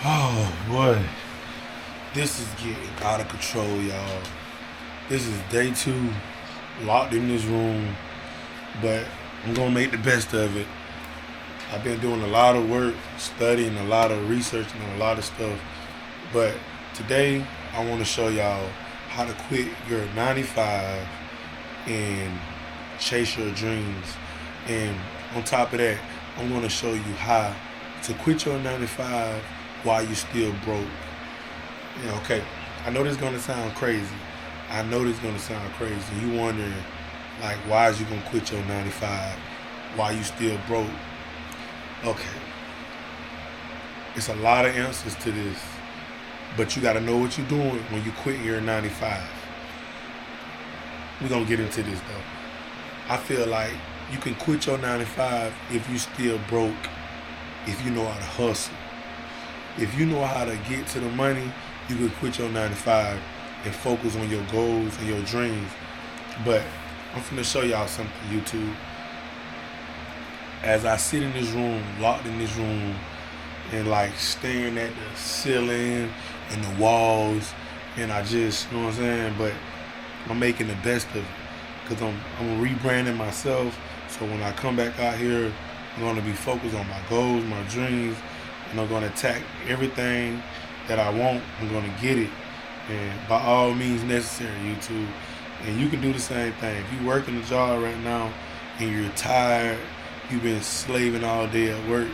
Oh boy, this is getting out of control, y'all. This is day two, locked in this room, but I'm gonna make the best of it. I've been doing a lot of work, studying a lot of researching on a lot of stuff, but today I want to show y'all how to quit your 95 and chase your dreams. And on top of that, I'm gonna show you how to quit your 95 while you still broke. Yeah, okay. I know this is gonna sound crazy. I know this is gonna sound crazy. You wondering like why is you gonna quit your 95 while you still broke? Okay. It's a lot of answers to this. But you gotta know what you're doing when you quit your 95. We're gonna get into this though. I feel like you can quit your 95 if you still broke, if you know how to hustle. If you know how to get to the money, you can quit your 95 and focus on your goals and your dreams. But I'm finna show y'all something, YouTube. As I sit in this room, locked in this room, and like staring at the ceiling and the walls, and I just, you know what I'm saying? But I'm making the best of it because I'm rebranding myself. So when I come back out here, I'm gonna be focused on my goals, my dreams, and I'm gonna attack everything that I want. I'm gonna get it, and by all means necessary, YouTube. And you can do the same thing. If you working a job right now and you're tired, you've been slaving all day at work,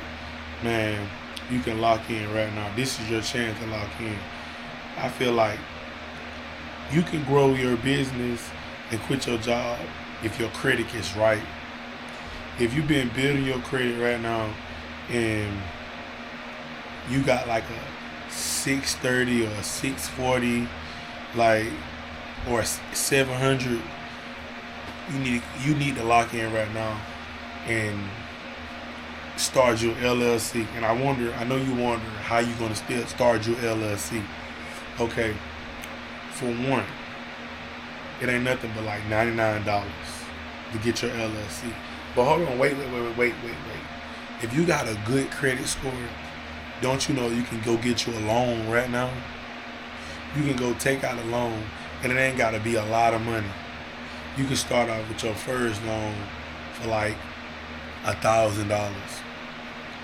man, you can lock in right now. This is your chance to lock in. I feel like you can grow your business and quit your job if your credit is right. If you've been building your credit right now and you got like a 630 or a 640, like, or a 700, you need to lock in right now and start your LLC. And I know you wonder how you gonna still start your LLC. Okay, for one, it ain't nothing but like $99 to get your LLC. But hold on, wait. If you got a good credit score, don't you know you can go get you a loan right now? You can go take out a loan, and it ain't gotta be a lot of money. You can start off with your first loan for like $1,000.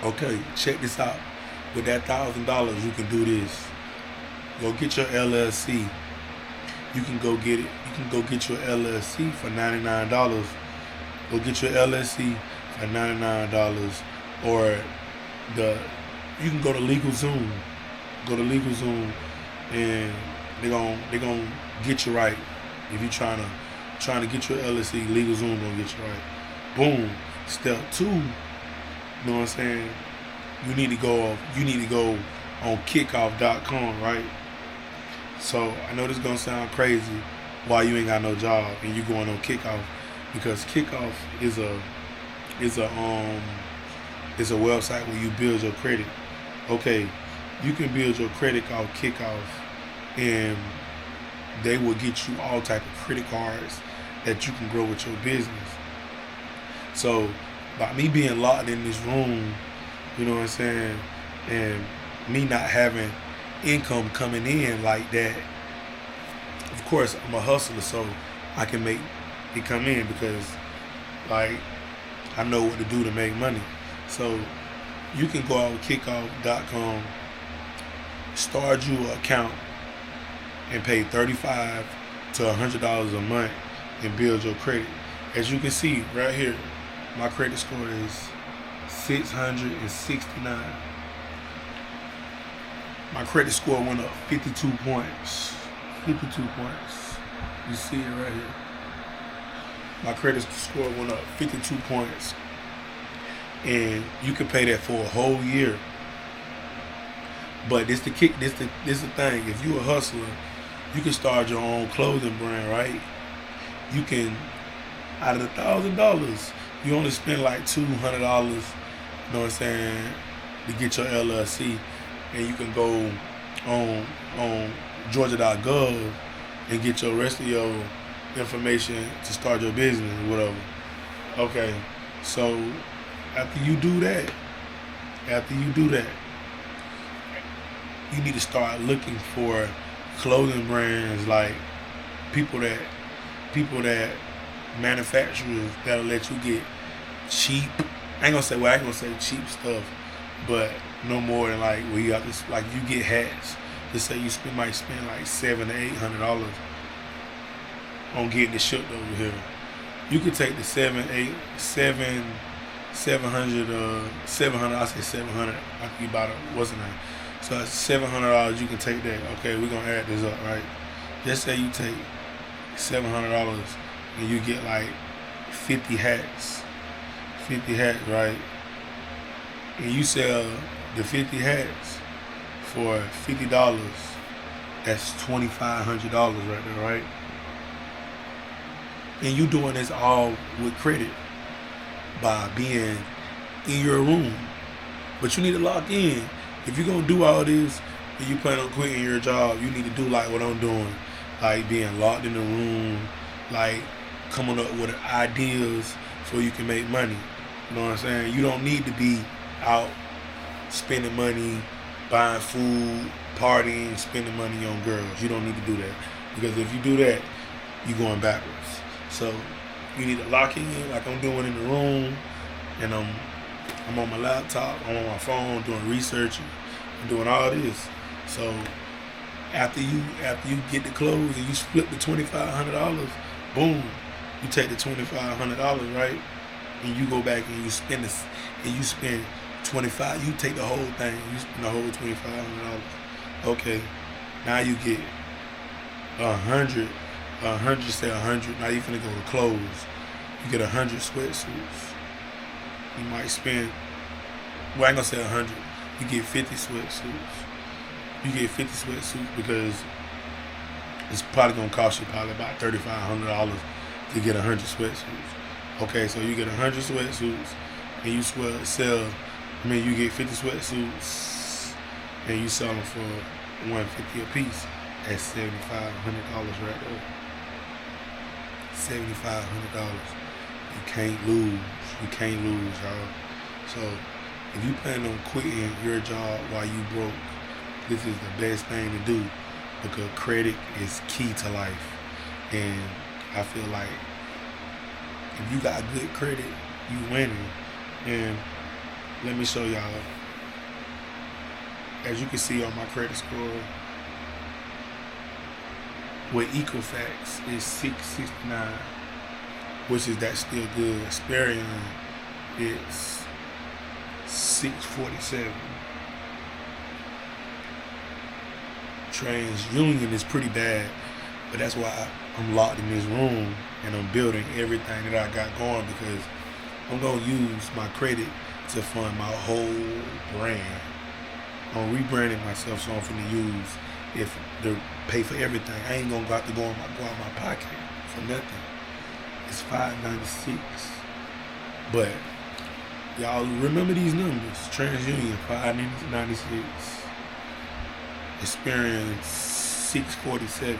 Okay, check this out. With that $1,000, you can do this. Go get your LLC. You can go get it. You can go get your LLC for $99. Go get your LLC for $99, or you can go to LegalZoom. Go to LegalZoom, and they gonna get you right. If you trying to get your LLC, LegalZoom gonna get you right. Boom. Step two, you know what I'm saying? You need to go on kickoff.com, right? So I know this gonna sound crazy why you ain't got no job and you going on Kickoff, because Kickoff is a website where you build your credit. Okay, you can build your credit off Kickoff, and they will get you all type of credit cards that you can grow with your business. So by me being locked in this room, you know what I'm saying, and me not having income coming in like that, of course I'm a hustler, so I can make it come in because like I know what to do to make money. So you can go out with kickoff.com, start you an account, and pay $35 to $100 a month and build your credit. As you can see right here, my credit score is 669. My credit score went up 52 points. 52 points. You see it right here. My credit score went up 52 points. And you can pay that for a whole year. But this the thing. If you a hustler, you can start your own clothing brand, right? You can, out of $1,000, you only spend like $200, you know what I'm saying, to get your LLC, and you can go on Georgia.gov and get your rest of your information to start your business or whatever. Okay, so after you do that, After you do that, you need to start looking for clothing brands, like people that manufacturers that'll let you get cheap. I ain't gonna say cheap stuff, but no more than like where you have to, like, you get hats. Let's say you might spend like $700 to $800 on getting it shipped over here. You could take the 700. I say 700. I think you bought it. Wasn't it? So it's $700. You can take that. Okay, we're gonna add this up, right? Just say you take $700 and you get like 50 hats. 50 hats, right? And you sell the 50 hats for $50. That's $2,500 right there, right? And you doing this all with credit by being in your room. But you need to lock in. If you're gonna do all this and you plan on quitting your job, you need to do like what I'm doing. Like being locked in the room, like coming up with ideas so you can make money. You know what I'm saying? You don't need to be out spending money, buying food, partying, spending money on girls. You don't need to do that. Because if you do that, you're going backwards. So you need to lock in like I'm doing in the room, and I'm on my laptop, I'm on my phone doing research, I'm doing all this. So after you get the clothes and you split the $2,500, boom, you take the $2,500, right? And you go back and you spend this, and you spend 25. You take the whole thing, you spend the whole $2,500. Okay, now you get 100. 100, say 100. Now you finna go to clothes. You get 100 sweatsuits. You might spend, well, I ain't gonna say 100. You get 50 sweatsuits. You get 50 sweatsuits because it's probably gonna cost you probably about $3,500 to get 100 sweatsuits. Okay, so you get 100 sweatsuits and you you get 50 sweatsuits and you sell them for $150 a piece. That's $7,500 right there. $7,500. You can't lose. You can't lose, y'all. So if you plan on quitting your job while you broke, this is the best thing to do, because credit is key to life. And I feel like if you got good credit, you winning. And let me show y'all. As you can see on my credit score, with Equifax is 669, which is that's still good. Experian is 647. TransUnion is pretty bad, but that's why I'm locked in this room and I'm building everything that I got going, because I'm gonna use my credit to fund my whole brand. I'm rebranding myself, so I'm finna use if to pay for everything. I ain't gonna have to go out my pocket for nothing. It's $596. But y'all remember these numbers. TransUnion $596. Experian $647.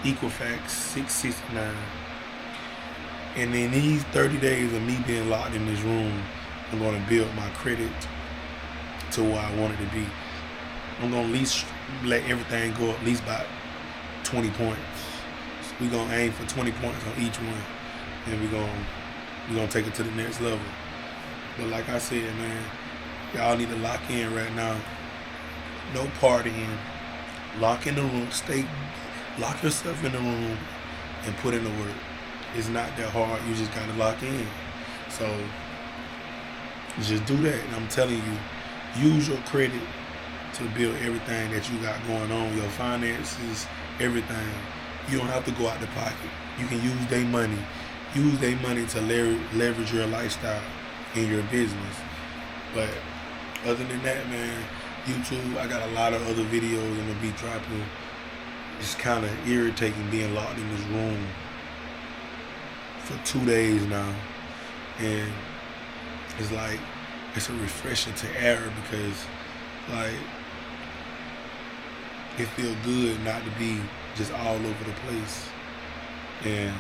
Equifax $669. And in these 30 days of me being locked in this room, I'm gonna build my credit to where I want it to be. I'm gonna at least let everything go at least about 20 points. So we're gonna aim for 20 points on each one, and we're gonna take it to the next level. But like I said, man, y'all need to lock in right now. No partying. Lock in the room. Lock yourself in the room and put in the work. It's not that hard. You just gotta lock in. So just do that. And I'm telling you, use your credit to build everything that you got going on, your finances, everything. You don't have to go out the pocket. You can use their money. Use their money to leverage your lifestyle in your business. But other than that, man, YouTube, I got a lot of other videos I'm gonna be dropping. It's kind of irritating being locked in this room for 2 days now. And it's like, it's a refresher to air, because like it feels good not to be just all over the place. And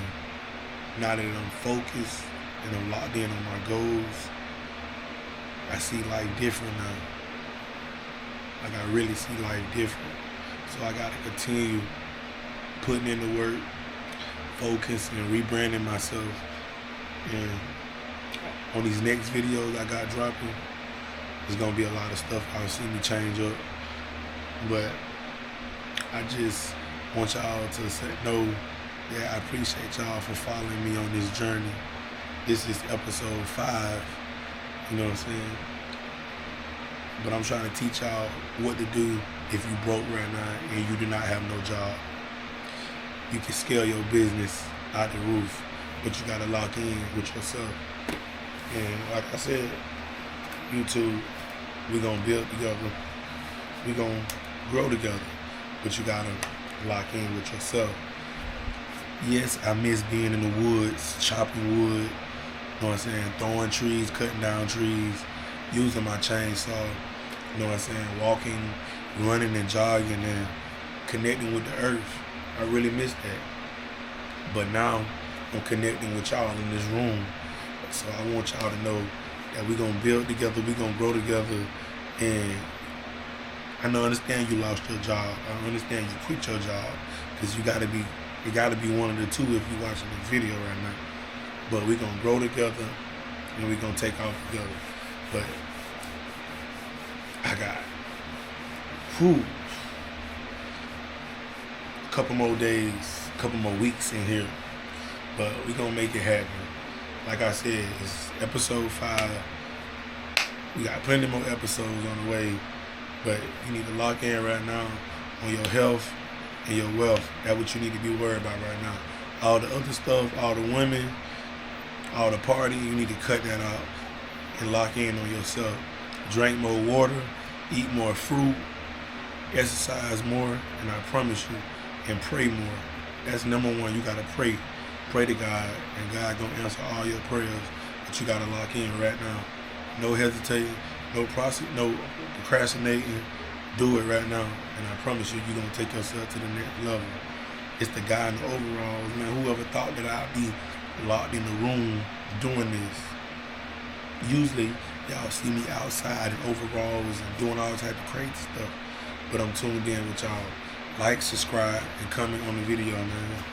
now that I'm focused and I'm locked in on my goals, I see life different now. Like I really see life different. So I gotta continue putting in the work, focusing and rebranding myself. And on these next videos I got dropping, there's gonna be a lot of stuff I'll see me change up. But I just want y'all to know that I appreciate y'all for following me on this journey. This is episode 5, you know what I'm saying? But I'm trying to teach y'all what to do if you broke right now and you do not have no job. You can scale your business out the roof, but you gotta lock in with yourself. And like I said, YouTube, we're gonna build together, we're gonna grow together, but you gotta lock in with yourself. Yes, I miss being in the woods, chopping wood, you know what I'm saying, throwing trees, cutting down trees, using my chainsaw, you know what I'm saying, walking, running and jogging and connecting with the earth. I really miss that. But now I'm connecting with y'all in this room. So I want y'all to know that we're gonna build together, we're gonna grow together. And I understand you lost your job. I understand you quit your job, because it gotta be one of the two if you're watching this video right now. But we're gonna grow together and we're gonna take off together. But I got a couple more days, a couple more weeks in here. But we're gonna make it happen. Like I said, it's episode 5. We got plenty more episodes on the way. But you need to lock in right now on your health and your wealth. That's what you need to be worried about right now. All the other stuff, all the women, all the party, you need to cut that out and lock in on yourself. Drink more water, eat more fruit, exercise more, and I promise you, and pray more. That's number one. You gotta pray. Pray to God, and God gonna answer all your prayers. But you gotta lock in right now. No hesitating, no procrastinating. Do it right now, and I promise you, you're gonna take yourself to the next level. It's the guy in the overalls, man. Whoever thought that I'd be locked in the room doing this? Usually, y'all see me outside in overalls and doing all type of crazy stuff. But I'm tuned in with y'all. Like, subscribe, and comment on the video, man.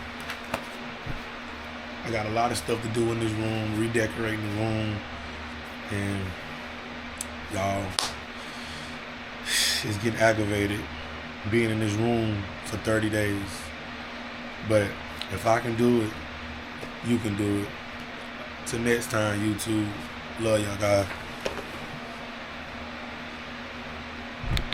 I got a lot of stuff to do in this room, redecorating the room, and y'all, it's getting aggravated being in this room for 30 days. But if I can do it, you can do it. Till next time, YouTube. Love y'all, guys.